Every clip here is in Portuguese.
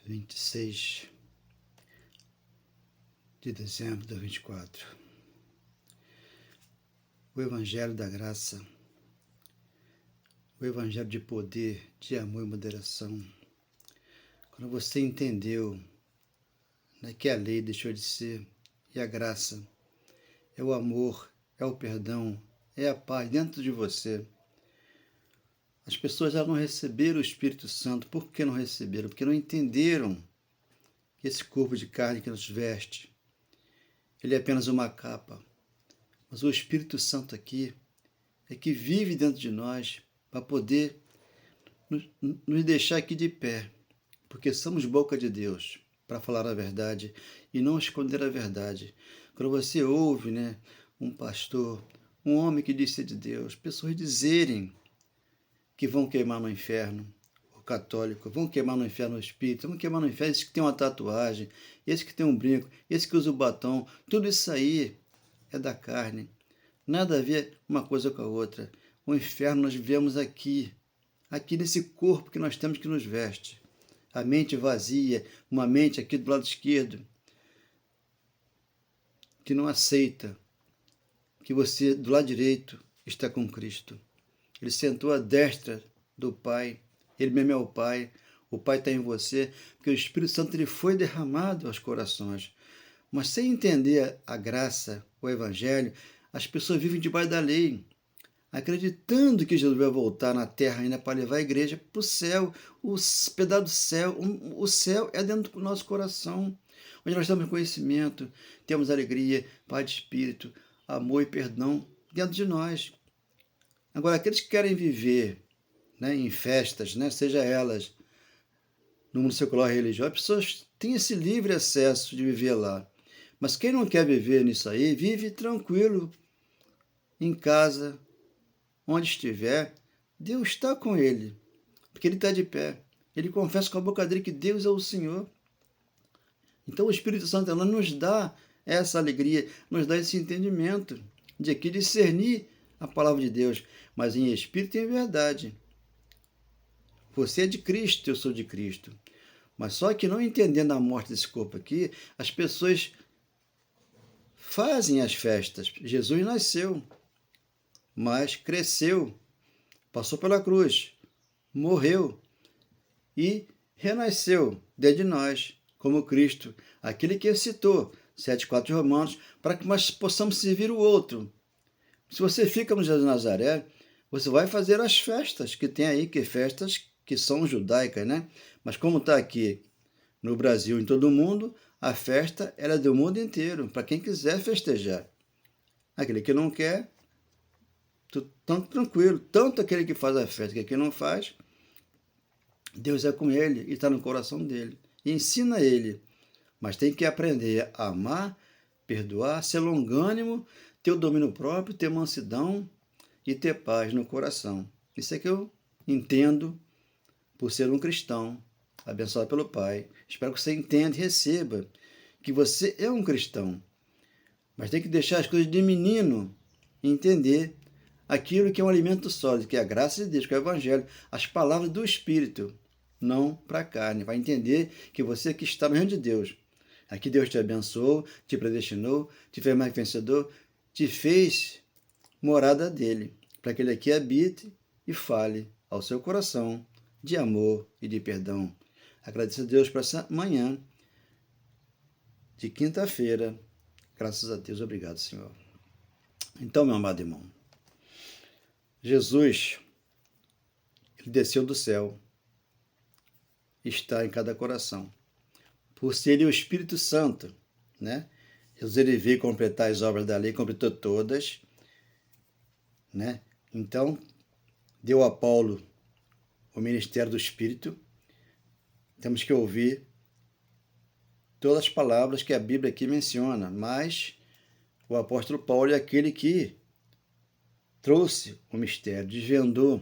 26 de dezembro de 2024. O Evangelho da Graça, o Evangelho de poder, de amor e moderação. Quando você entendeu, né, que a lei deixou de ser e a graça é o amor, é o perdão, é a paz dentro de você. As pessoas já não receberam o Espírito Santo. Por que não receberam? Porque não entenderam que esse corpo de carne que nos veste, ele é apenas uma capa. Mas o Espírito Santo aqui é que vive dentro de nós para poder nos deixar aqui de pé, porque somos boca de Deus para falar a verdade e não esconder a verdade. Quando você ouve, né, um pastor, um homem que diz ser de Deus, pessoas dizerem que vão queimar no inferno, o católico, vão queimar no inferno o espírito, vão queimar no inferno esse que tem uma tatuagem, esse que tem um brinco, esse que usa o batom, tudo isso aí é da carne. Nada a ver uma coisa com a outra. O inferno nós vivemos aqui nesse corpo que nós temos que nos veste. A mente vazia, uma mente aqui do lado esquerdo, que não aceita que você, do lado direito, está com Cristo. Ele sentou à destra do Pai, ele mesmo é o Pai está em você, porque o Espírito Santo ele foi derramado aos corações. Mas sem entender a graça, o Evangelho, as pessoas vivem debaixo da lei, acreditando que Jesus vai voltar na terra ainda para levar a igreja para o céu, o pedaço do céu. O céu é dentro do nosso coração, onde nós temos conhecimento, temos alegria, paz de espírito, amor e perdão dentro de nós. Agora, aqueles que querem viver, né, em festas, né, seja elas no mundo secular religioso, as pessoas têm esse livre acesso de viver lá. Mas quem não quer viver nisso aí, vive tranquilo, em casa, onde estiver. Deus está com ele, porque ele está de pé. Ele confessa com a boca dele que Deus é o Senhor. Então o Espírito Santo ela nos dá essa alegria, nos dá esse entendimento de aqui discernir a palavra de Deus, mas em espírito e em verdade. Você é de Cristo, eu sou de Cristo. Mas só que não entendendo a morte desse corpo aqui, as pessoas fazem as festas. Jesus nasceu, mas cresceu, passou pela cruz, morreu e renasceu dentro de nós, como Cristo, aquele que citou 7,4 de Romanos, para que nós possamos servir o outro. Se você fica no Jesus de Nazaré, você vai fazer as festas que tem aí, que festas que são judaicas, né? Mas como está aqui no Brasil, em todo o mundo, a festa ela é do mundo inteiro, para quem quiser festejar. Aquele que não quer, tanto tranquilo. Tanto aquele que faz a festa que aquele não faz, Deus é com ele e está no coração dele. E ensina ele. Mas tem que aprender a amar, perdoar, ser longânimo, ter o domínio próprio, ter mansidão e ter paz no coração. Isso é que eu entendo por ser um cristão, abençoado pelo Pai. Espero que você entenda e receba que você é um cristão. Mas tem que deixar as coisas de menino e entender aquilo que é um alimento sólido, que é a graça de Deus, que é o Evangelho, as palavras do Espírito, não para a carne. Vai entender que você que está no reino de Deus. Aqui Deus te abençoou, te predestinou, te fez mais vencedor, te fez morada dele, para que ele aqui habite e fale ao seu coração de amor e de perdão. Agradeço a Deus por essa manhã de quinta-feira. Graças a Deus, obrigado, Senhor. Então, meu amado irmão, Jesus, ele desceu do céu, está em cada coração. Por ser ele o Espírito Santo, né? Jesus ele veio completar as obras da lei, completou todas, né? Então, deu a Paulo o ministério do Espírito. Temos que ouvir todas as palavras que a Bíblia aqui menciona, mas o apóstolo Paulo é aquele que trouxe o mistério, desvendou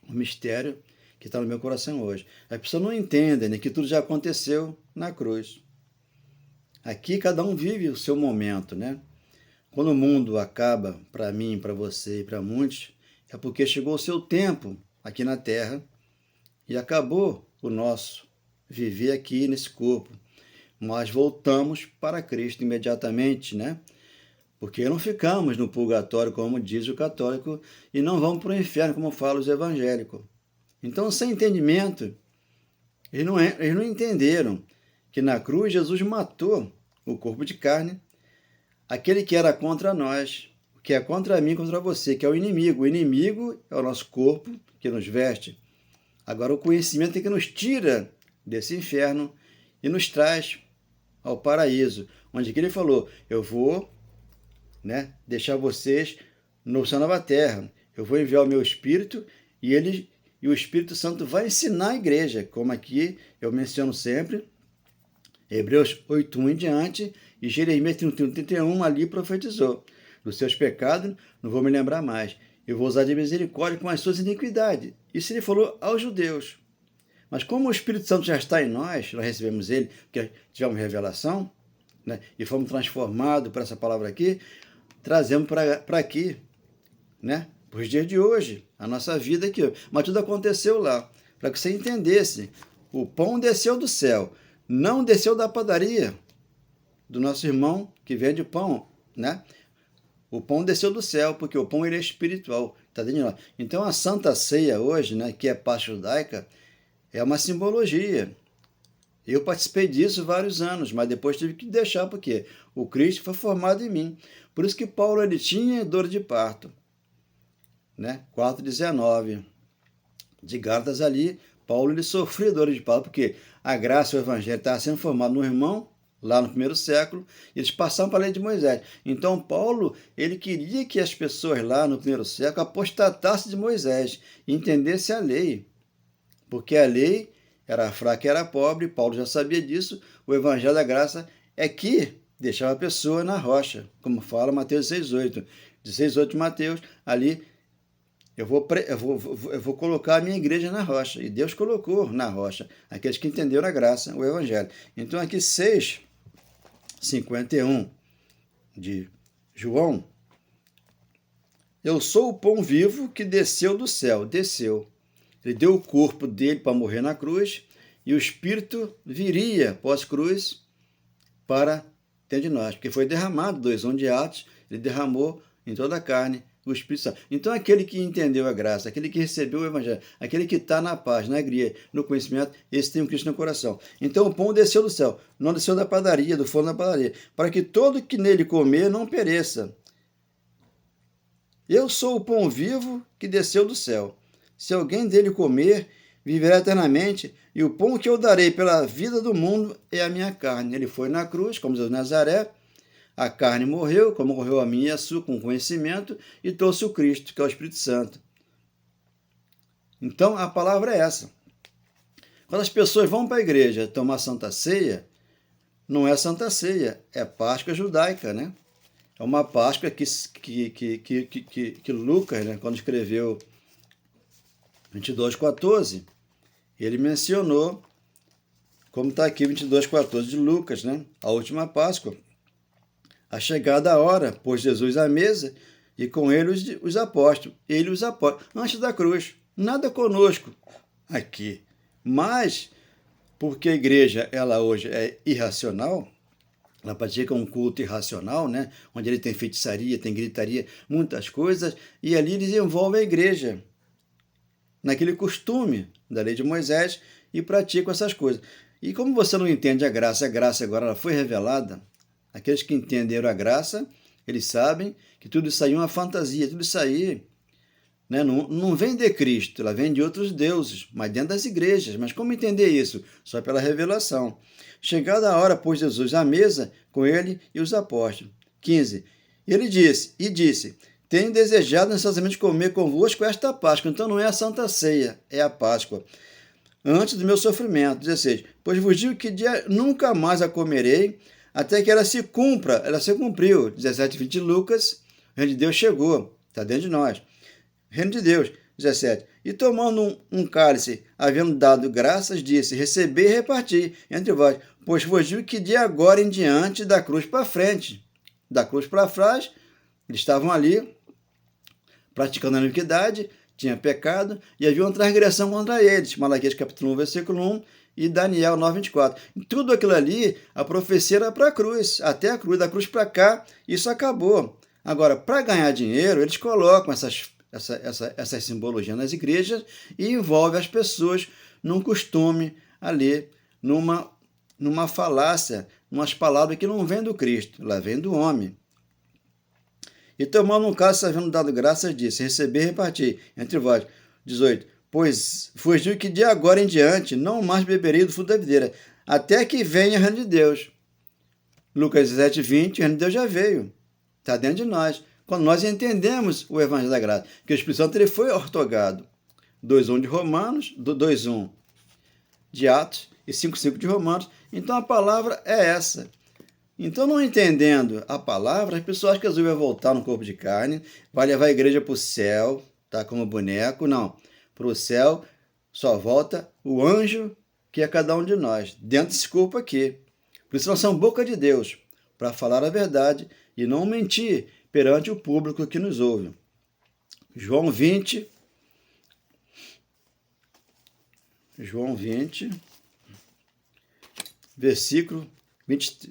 o mistério que está no meu coração hoje. As pessoas não entendem, né, que tudo já aconteceu na cruz. Aqui cada um vive o seu momento, né? Quando o mundo acaba, para mim, para você e para muitos, é porque chegou o seu tempo aqui na Terra e acabou o nosso viver aqui nesse corpo. Nós voltamos para Cristo imediatamente, né? Porque não ficamos no purgatório, como diz o católico, e não vamos para o inferno, como falam os evangélicos. Então, sem entendimento, eles não entenderam que na cruz Jesus matou o corpo de carne, aquele que era contra nós, que é contra mim, contra você, que é o inimigo. O inimigo é o nosso corpo que nos veste. Agora, o conhecimento é que nos tira desse inferno e nos traz ao paraíso, onde ele falou, eu vou, né, deixar vocês no céu, nova terra. Eu vou enviar o meu Espírito e o Espírito Santo vai ensinar a igreja, como aqui eu menciono sempre, Hebreus 8:1 em diante, e Jeremias 31:31 ali profetizou. Dos seus pecados não vou me lembrar mais. Eu vou usar de misericórdia com as suas iniquidades. Isso ele falou aos judeus. Mas como o Espírito Santo já está em nós recebemos ele, porque tivemos revelação, né, e fomos transformados por essa palavra aqui, trazemos para aqui, né, para os dias de hoje, a nossa vida aqui. Mas tudo aconteceu lá, para que você entendesse. O pão desceu do céu, não desceu da padaria do nosso irmão que vende pão, né? O pão desceu do céu, porque o pão ele é espiritual, está dentro de nós. Então a Santa Ceia hoje, né, que é Páscoa judaica, é uma simbologia. Eu participei disso vários anos, mas depois tive que deixar, porque o Cristo foi formado em mim. Por isso que Paulo ele tinha dor de parto, né? 4:19 de Gálatas ali, Paulo ele sofria dor de parto, porque a graça e o evangelho estavam sendo formados no irmão, lá no primeiro século, eles passaram para a lei de Moisés. Então, Paulo, ele queria que as pessoas lá no primeiro século apostatassem de Moisés e entendessem a lei. Porque a lei era fraca e era pobre, Paulo já sabia disso, o evangelho da graça é que deixava a pessoa na rocha, como fala Mateus 6:8. De 6:8 de Mateus, ali eu vou colocar a minha igreja na rocha. E Deus colocou na rocha aqueles que entenderam a graça, o evangelho. Então aqui 6:51 de João, eu sou o pão vivo que desceu do céu, desceu. Ele deu o corpo dele para morrer na cruz e o Espírito viria pós-cruz para dentro de nós, porque foi derramado, 2:1 de Atos, ele derramou em toda a carne o Espírito Santo. Então aquele que entendeu a graça, aquele que recebeu o Evangelho, aquele que está na paz, na alegria, no conhecimento, esse tem um Cristo no coração. Então o pão desceu do céu, não desceu da padaria, do forno da padaria, para que todo que nele comer não pereça. Eu sou o pão vivo que desceu do céu. Se alguém dele comer, viverá eternamente, e o pão que eu darei pela vida do mundo é a minha carne. Ele foi na cruz, como Jesus de Nazaré, a carne morreu, como morreu a minha e a sua, com conhecimento, e trouxe o Cristo, que é o Espírito Santo. Então, a palavra é essa. Quando as pessoas vão para a igreja tomar Santa Ceia, não é Santa Ceia, é Páscoa judaica, né? É uma Páscoa que Lucas, né, quando escreveu 22:14, ele mencionou, como está aqui 22:14 de Lucas, né? A última Páscoa. A chegada a hora, pôs Jesus à mesa e com ele os apóstolos. Ele os apóstolos, antes da cruz. Nada conosco aqui. Mas, porque a igreja, ela hoje é irracional, ela pratica um culto irracional, né? Onde ele tem feitiçaria, tem gritaria, muitas coisas, e ali eles envolvem a igreja naquele costume da lei de Moisés e praticam essas coisas. E como você não entende a graça agora ela foi revelada, aqueles que entenderam a graça, eles sabem que tudo isso aí é uma fantasia, tudo isso aí, né, não vem de Cristo, ela vem de outros deuses, mas dentro das igrejas. Mas como entender isso? Só pela revelação. Chegada a hora, pôs Jesus à mesa com ele e os apóstolos. 15. Ele disse, tenho desejado necessariamente comer convosco esta Páscoa. Então não é a Santa Ceia, é a Páscoa, antes do meu sofrimento. 16. Pois vos digo que nunca mais a comerei, até que ela se cumpra. Ela se cumpriu. 17:20 de Lucas, o reino de Deus chegou, está dentro de nós. Reino de Deus. 17. E tomando um cálice, havendo dado graças, disse, recebei e reparti entre vós, pois vos digo que de agora em diante, da cruz para frente, da cruz para trás, eles estavam ali praticando a iniquidade, tinha pecado e havia uma transgressão contra eles. Malaquias capítulo 1, versículo 1 e Daniel 9, 24. E tudo aquilo ali, a profecia era para a cruz, até a cruz, da cruz para cá, isso acabou. Agora, para ganhar dinheiro, eles colocam essas simbologias nas igrejas e envolvem as pessoas num costume ali, numa falácia, umas palavras que não vêm do Cristo, lá vem do homem. E tomando um cálice, havendo dado graças, disse: receber e repartir entre vós. 18. Pois fugiu que de agora em diante não mais beberei do fruto da videira, até que venha o reino de Deus. Lucas 17, 20, o reino de Deus já veio. Está dentro de nós. Quando nós entendemos o Evangelho da Graça, que o Espírito Santo ele foi ortogado. 2:1 de Romanos, 2:1 de Atos e 5:5 de Romanos. Então a palavra é essa. Então, não entendendo a palavra, as pessoas acham que Jesus vai voltar no corpo de carne, vai levar a igreja para o céu, tá, como boneco. Não. Para o céu só volta o anjo, que é cada um de nós, dentro desse corpo aqui. Por isso nós somos boca de Deus, para falar a verdade e não mentir perante o público que nos ouve. João 20, versículo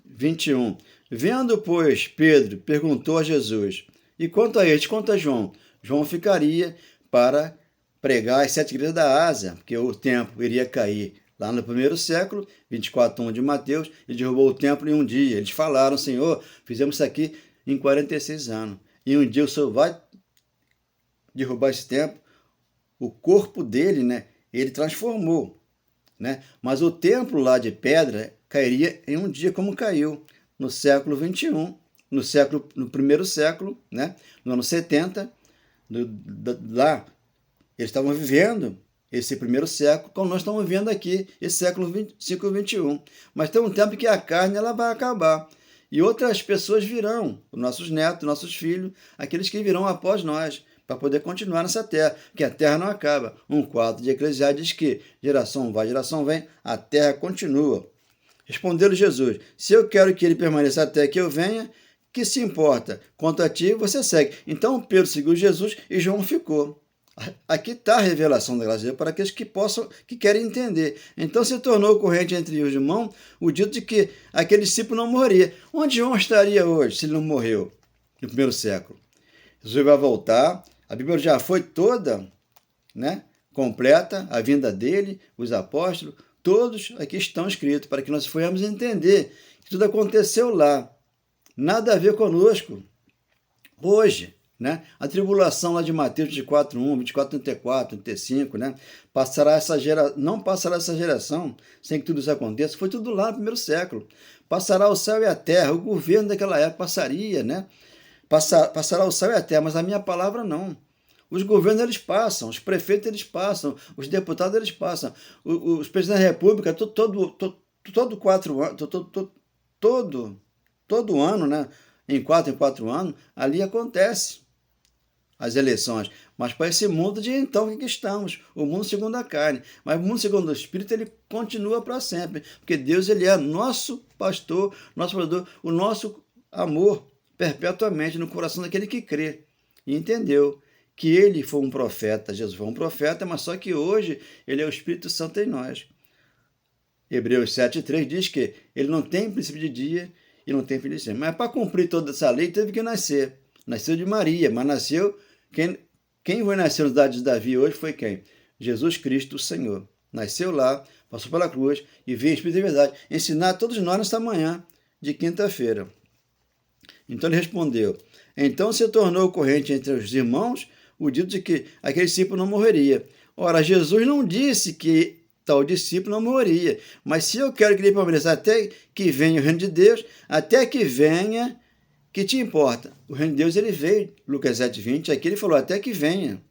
21. Vendo, pois, Pedro perguntou a Jesus: e quanto a este, quanto a João? João ficaria para pregar as 7 igrejas da Ásia, porque o templo iria cair lá no primeiro século, 24:1 de Mateus, e derrubou o templo em um dia. Eles falaram: Senhor, fizemos isso aqui em 46 anos, e um dia o Senhor vai derrubar esse templo. O corpo dele, né, ele transformou, né? Mas o templo lá de pedra cairia em um dia, como caiu no século 21, no primeiro século, né? No ano 70, lá eles estavam vivendo esse primeiro século, como nós estamos vivendo aqui, esse século 25 e 21. Mas tem um tempo que a carne ela vai acabar. E outras pessoas virão, os nossos netos, nossos filhos, aqueles que virão após nós, para poder continuar nessa terra, porque a terra não acaba. 1:4 de Eclesiastes diz que geração vai, geração vem, a terra continua. Respondeu Jesus: se eu quero que ele permaneça até que eu venha, que se importa? Quanto a ti, você segue. Então Pedro seguiu Jesus e João ficou. Aqui está a revelação da graça de Deus para aqueles que querem entender. Então se tornou corrente entre os irmãos o dito de que aquele discípulo não morreria. Onde João estaria hoje se ele não morreu no primeiro século? Jesus vai voltar, a Bíblia já foi toda, né, completa, a vinda dele, os apóstolos, todos aqui estão escritos, para que nós possamos entender que tudo aconteceu lá. Nada a ver conosco. Hoje, né, a tribulação lá de Mateus 24:1, 24:34, 35, né, não passará essa geração sem que tudo isso aconteça. Foi tudo lá no primeiro século. Passará o céu e a terra, o governo daquela época passaria, né? Passará o céu e a terra, mas a minha palavra não. Os governos eles passam, os prefeitos eles passam, os deputados eles passam, os presidentes da república todo 4 anos, todo ano, né? Em 4 anos, ali acontece as eleições. Mas para esse mundo de então que estamos, o mundo segundo a carne. Mas o mundo segundo o Espírito, ele continua para sempre. Porque Deus ele é nosso pastor, nosso provedor, o nosso amor perpetuamente no coração daquele que crê. E entendeu que ele foi um profeta, Jesus foi um profeta, mas só que hoje ele é o Espírito Santo em nós. Hebreus 7:3 diz que ele não tem princípio de dia e não tem fim de semana. Mas para cumprir toda essa lei teve que nascer. Nasceu de Maria, mas nasceu... Quem foi nascer nos dados de Davi hoje foi quem? Jesus Cristo, o Senhor. Nasceu lá, passou pela cruz e veio em Espírito de verdade ensinar a todos nós nesta manhã de quinta-feira. Então ele respondeu: então se tornou corrente entre os irmãos o dito de que aquele discípulo não morreria. Ora, Jesus não disse que tal discípulo não morreria, mas se eu quero que ele permaneça até que venha o reino de Deus, até que venha, que te importa? O reino de Deus ele veio, Lucas 7:20, aqui ele falou até que venha,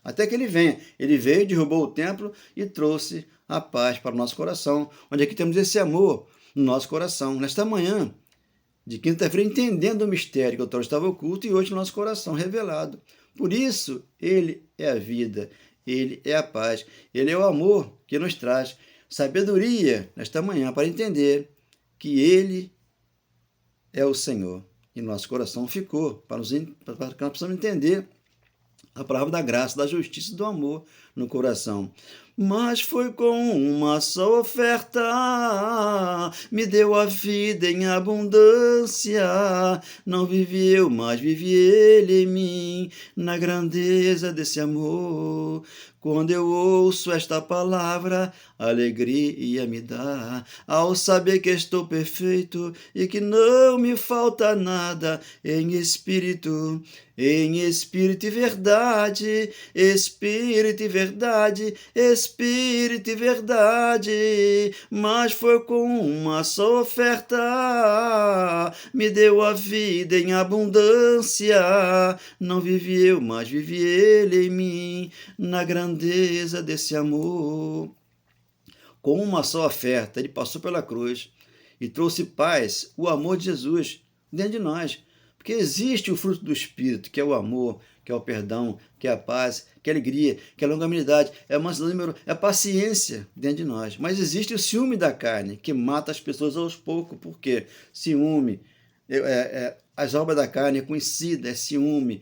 até que ele venha. Ele veio, derrubou o templo e trouxe a paz para o nosso coração, onde aqui temos esse amor no nosso coração. Nesta manhã de quinta-feira, entendendo o mistério que outrora estava oculto e hoje no nosso coração revelado. Por isso, ele é a vida, ele é a paz, ele é o amor que nos traz sabedoria nesta manhã para entender que ele é o Senhor. E nosso coração ficou para que nós possamos entender a palavra da graça, da justiça e do amor no coração. Mas foi com uma só oferta, me deu a vida em abundância. Não vivi eu, mas vive ele em mim, na grandeza desse amor. Quando eu ouço esta palavra, alegria me dá, ao saber que estou perfeito e que não me falta nada em espírito e verdade, espírito e verdade, espírito e verdade. Mas foi com uma só oferta, me deu a vida em abundância. Não vivi eu, mas vive ele em mim, na grandeza desse amor. Com uma só oferta, ele passou pela cruz e trouxe paz, o amor de Jesus dentro de nós. Porque existe o fruto do Espírito, que é o amor, que é o perdão, que é a paz, que é a alegria, que é a longanimidade, é a mansidão, é a paciência dentro de nós. Mas existe o ciúme da carne, que mata as pessoas aos poucos. Por quê? Ciúme, as obras da carne é conhecida, é ciúme,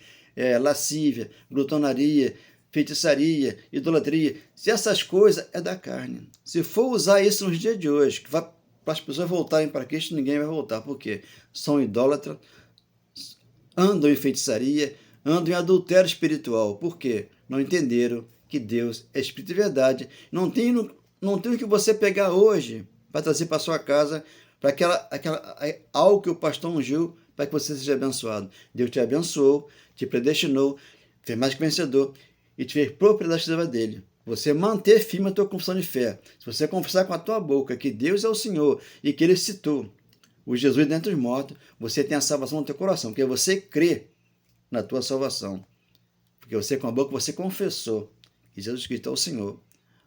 lascívia, glutonaria, feitiçaria, idolatria. Se essas coisas é da carne. Se for usar isso nos dias de hoje, que vai para as pessoas voltarem para Cristo, ninguém vai voltar. Por quê? São idólatras, andam em feitiçaria, andam em adultério espiritual. Por quê? Não entenderam que Deus é Espírito e verdade. Não tem o que você pegar hoje para trazer para sua casa, para algo que o pastor ungiu para que você seja abençoado. Deus te abençoou, te predestinou, fez mais que vencedor e te fez propriedade dele. Você manter firme a tua confissão de fé. Se você confessar com a tua boca que Deus é o Senhor e que Ele citou o Jesus dentre os mortos, você tem a salvação no teu coração, porque você crê na tua salvação. Porque você com a boca você confessou que Jesus Cristo é o Senhor.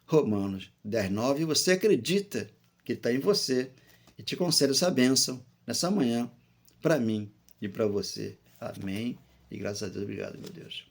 Romanos 10:9, e você acredita que está em você e te concede essa bênção nessa manhã, para mim e para você. Amém. E graças a Deus, obrigado, meu Deus.